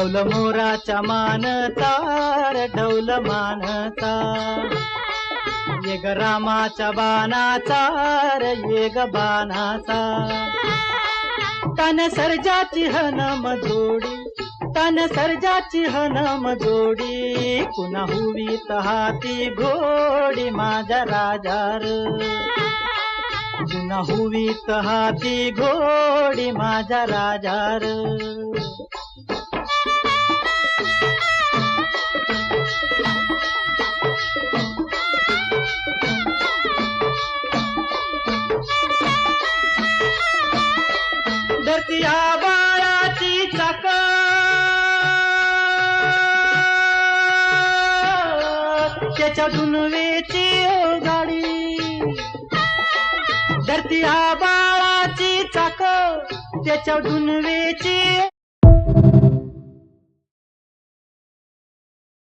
डौल मोराच्या मानता रे डौल मानता ये ग रामाच्या बाणाचा रे ये ग बाणाचा तन सर्जाची हनम जोडी तन सर्जाची हनम जोडी पुन्हा हुवीत हाती घोडी माझ्या राजार पुन्हा हुवीत हाती घोडी माझ्या राजार धरती आबाळाची चाक त्याच्या दुनवेची गाडी धरती आबाळाची चाक त्याच्या दुनवेची